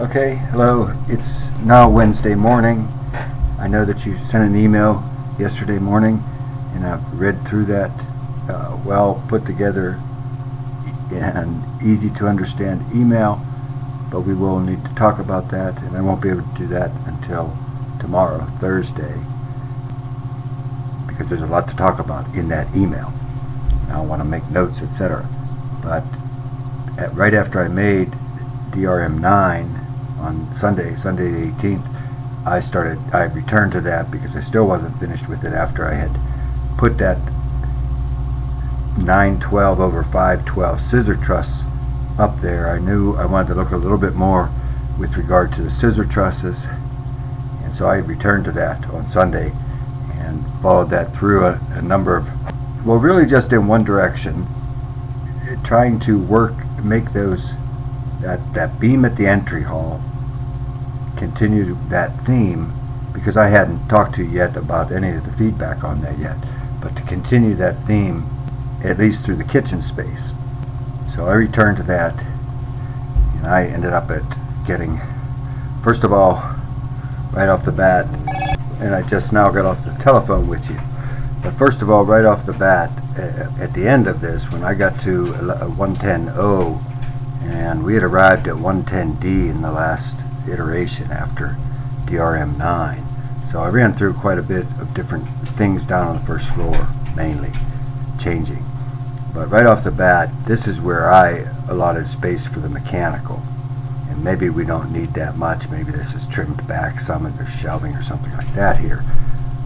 Okay, hello. It's now Wednesday morning. I know that you sent an email yesterday morning, and I've read through that well put together and easy to understand email, but we will need to talk about that, and I won't be able to do that until tomorrow, Thursday, because there's a lot to talk about in that email. And I want to make notes, etc. But right after I made DRM9 on Sunday the 18th, I returned to that because I still wasn't finished with it after I had put that 912 over 512 scissor truss up there. I knew I wanted to look a little bit more with regard to the scissor trusses, and so I returned to that on Sunday and followed that through a number of, well, really just in one direction, trying to make that beam at the entry hall continue that theme, because I hadn't talked to you yet about any of the feedback on that yet, but to continue that theme at least through the kitchen space. So I returned to that, and I ended up at getting, first of all, right off the bat, and I just now got off the telephone with you, but first of all, right off the bat, at the end of this, when I got to 110.0, and we had arrived at 110D in the last iteration after DRM9. So I ran through quite a bit of different things down on the first floor, mainly changing. But right off the bat, this is where I allotted space for the mechanical. And maybe we don't need that much. Maybe this is trimmed back some and there's shelving or something like that here.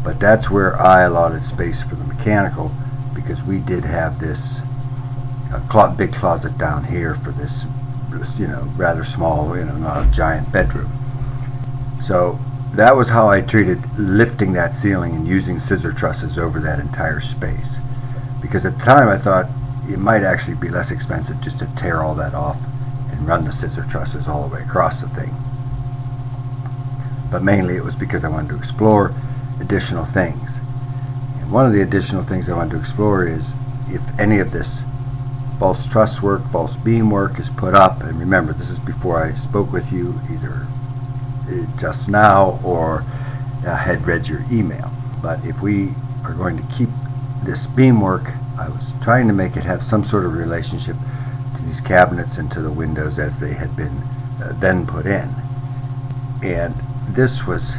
But that's where I allotted space for the mechanical, because we did have this big closet down here for this, rather small, not a giant bedroom. So that was how I treated lifting that ceiling and using scissor trusses over that entire space. Because at the time I thought it might actually be less expensive just to tear all that off and run the scissor trusses all the way across the thing. But mainly it was because I wanted to explore additional things. And one of the additional things I wanted to explore is if any of this false truss work, false beam work is put up. And remember, this is before I spoke with you, either just now or had read your email. But if we are going to keep this beam work, I was trying to make it have some sort of relationship to these cabinets and to the windows as they had been then put in. And this was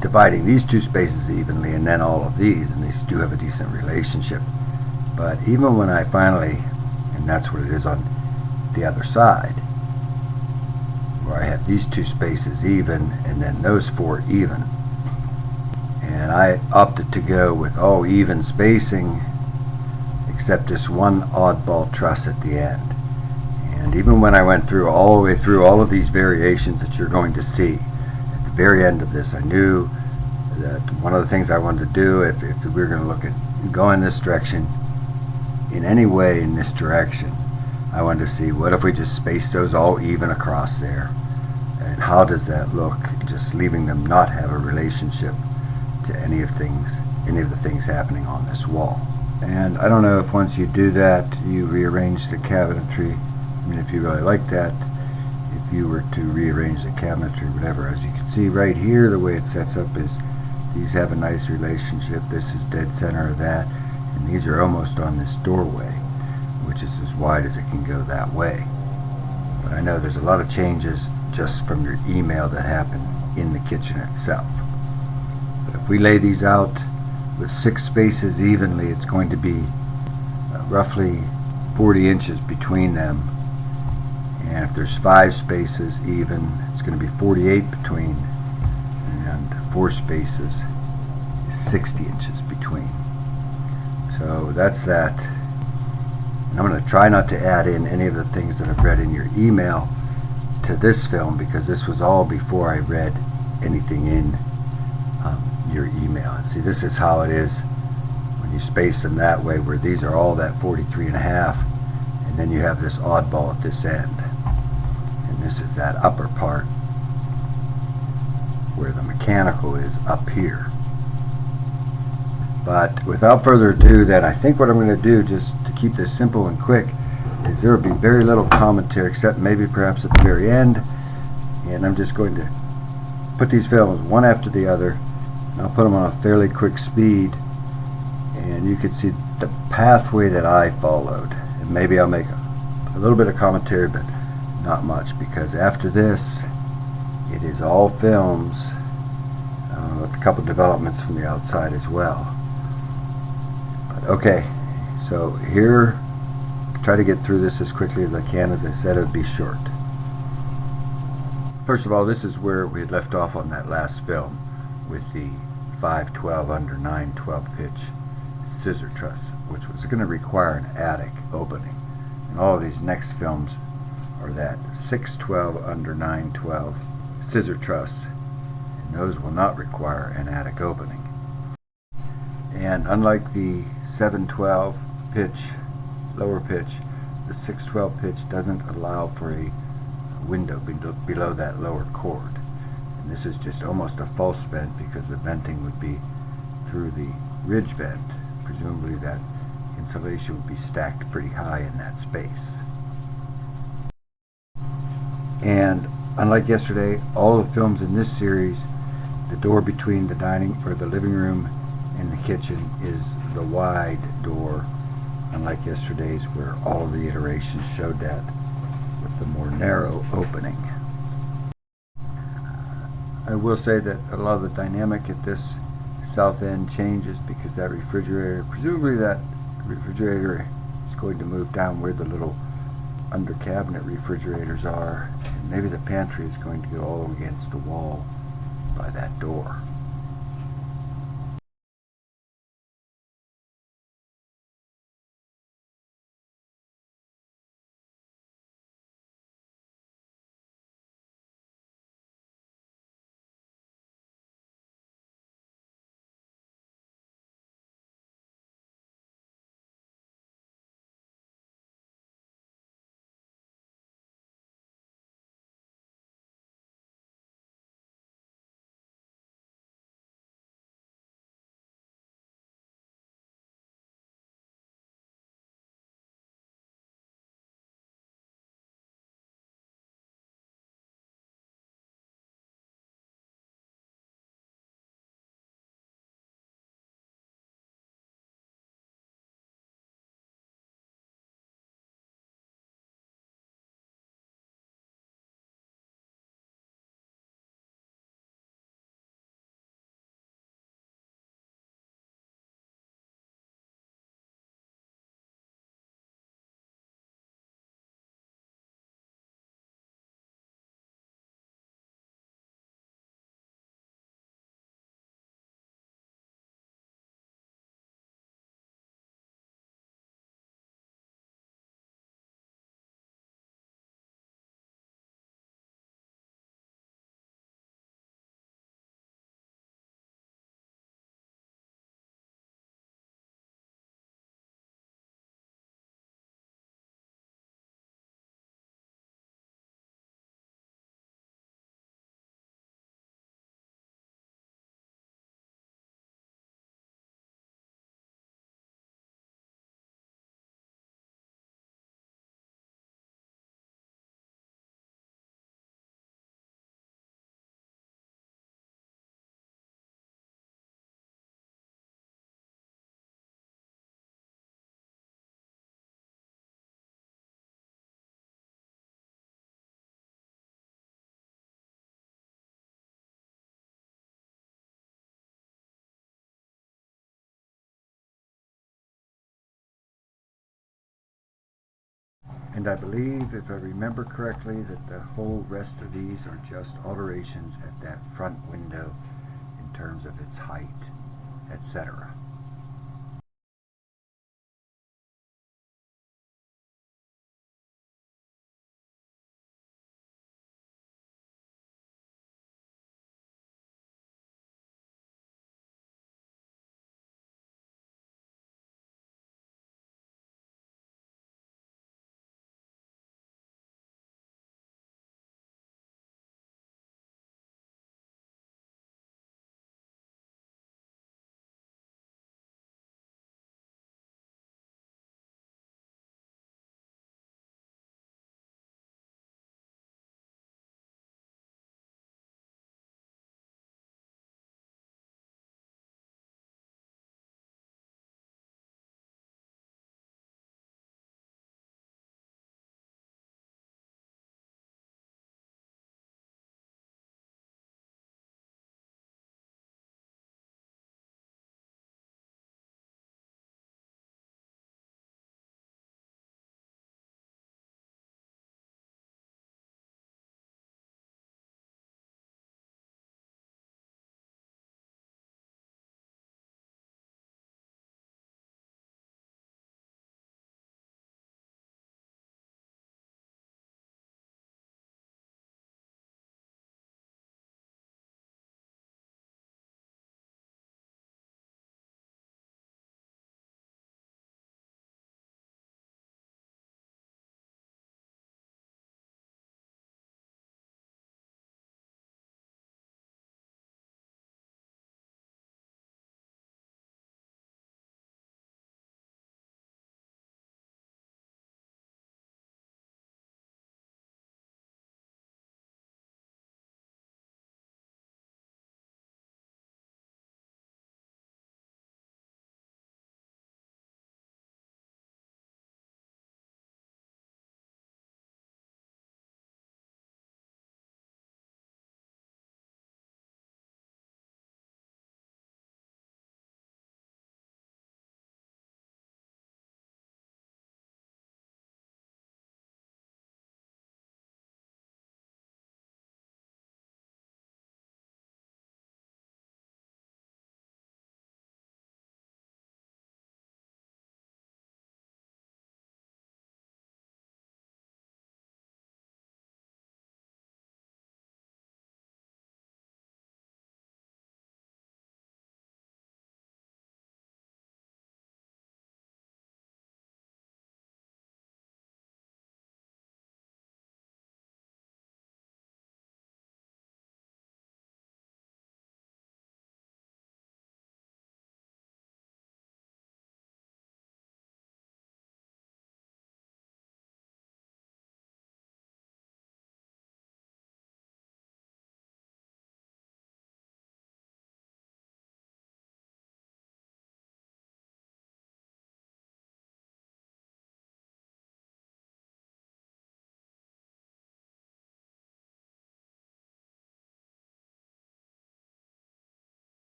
dividing these two spaces evenly, and then all of these, and these do have a decent relationship. But even when I finally, and that's what it is on the other side, where I have these two spaces even and then those four even, and I opted to go with all even spacing except this one oddball truss at the end. And even when I went through all the way through all of these variations that you're going to see, at the very end of this I knew that one of the things I wanted to do, if we were going to look at go in this direction, in any way in this direction, I wanted to see what if we just space those all even across there, and how does that look, just leaving them not have a relationship to any of the things happening on this wall. And I don't know if once you do that you rearrange the cabinetry. I mean, if you really like that, if you were to rearrange the cabinetry, whatever. As you can see right here, the way it sets up is these have a nice relationship. This is dead center of that, and these are almost on this doorway, which is as wide as it can go that way. But I know there's a lot of changes just from your email that happen in the kitchen itself. But if we lay these out with 6 spaces evenly, it's going to be roughly 40 inches between them. And if there's 5 spaces even, it's going to be 48 between, and 4 spaces is 60 inches between. So that's that. And I'm going to try not to add in any of the things that I've read in your email to this film, because this was all before I read anything in your email. And see, this is how it is when you space them that way, where these are all that 43.5, and then you have this oddball at this end, and this is that upper part where the mechanical is up here. But without further ado, then I think what I'm going to do, just to keep this simple and quick, is there will be very little commentary, except maybe perhaps at the very end, And I'm just going to put these films one after the other, and I'll put them on a fairly quick speed, and you can see the pathway that I followed. And maybe I'll make a little bit of commentary, but not much, because after this it is all films with a couple developments from the outside as well. But okay, so here, try to get through this as quickly as I can. As I said, it would be short. First of all, this is where we had left off on that last film with the 5/12 under 9/12 pitch scissor truss, which was going to require an attic opening. And all of these next films are that 6/12 under 9/12 scissor truss, and those will not require an attic opening. And unlike the 7/12 pitch, lower pitch, the 6/12 pitch doesn't allow for a window below that lower chord. And this is just almost a false vent, because the venting would be through the ridge vent. Presumably that insulation would be stacked pretty high in that space. And unlike yesterday, all the films in this series, the door between the the living room and the kitchen is the wide door, unlike yesterday's where all the iterations showed that with the more narrow opening. I will say that a lot of the dynamic at this south end changes, because that refrigerator, presumably that refrigerator is going to move down where the little under cabinet refrigerators are, and maybe the pantry is going to go all against the wall by that door. And I believe, if I remember correctly, that the whole rest of these are just alterations at that front window in terms of its height, etc.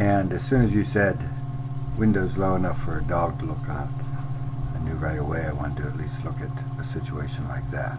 And as soon as you said window's low enough for a dog to look out, I knew right away I wanted to at least look at a situation like that.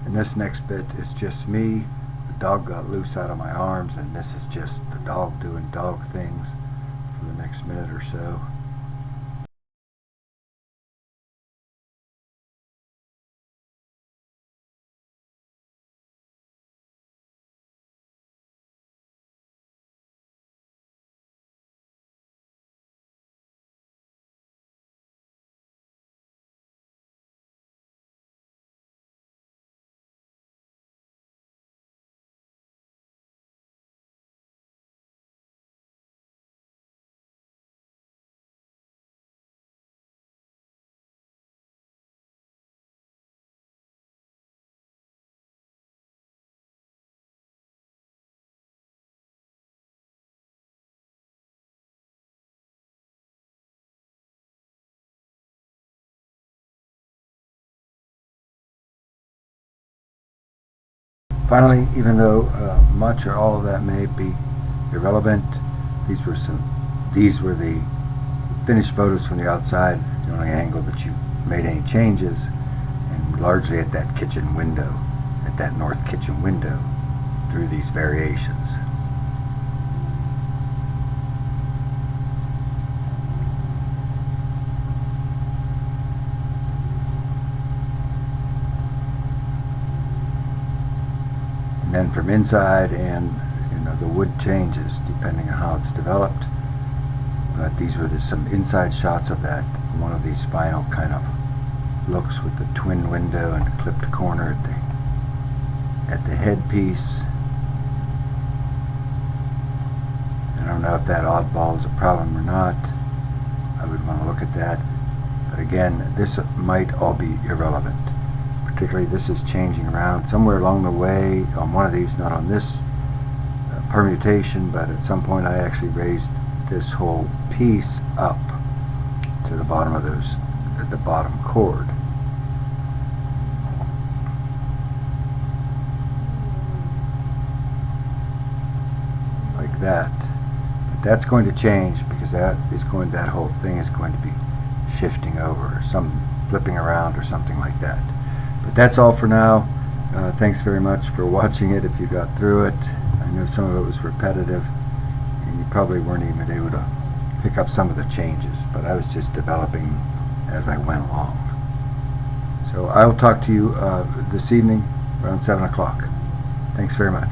And this next bit is just me. The dog got loose out of my arms, and this is just the dog doing dog things for the next minute or so. Finally, even though much or all of that may be irrelevant, these were the finished photos from the outside, the only angle that you made any changes, and largely at that kitchen window, at that north kitchen window, through these variations. And then from inside, and the wood changes depending on how it's developed. But these were some inside shots of that, one of these final kind of looks with the twin window and clipped corner at the headpiece. I don't know if that oddball is a problem or not. I would want to look at that. But again, this might all be irrelevant. Particularly this is changing around somewhere along the way on one of these, not on this permutation, but at some point I actually raised this whole piece up to the bottom of the bottom chord. Like that. But that's going to change because that whole thing is going to be shifting over, some flipping around or something like that. But that's all for now. Thanks very much for watching it if you got through it. I know some of it was repetitive and you probably weren't even able to pick up some of the changes, but I was just developing as I went along. So I will talk to you this evening around 7 o'clock. Thanks very much.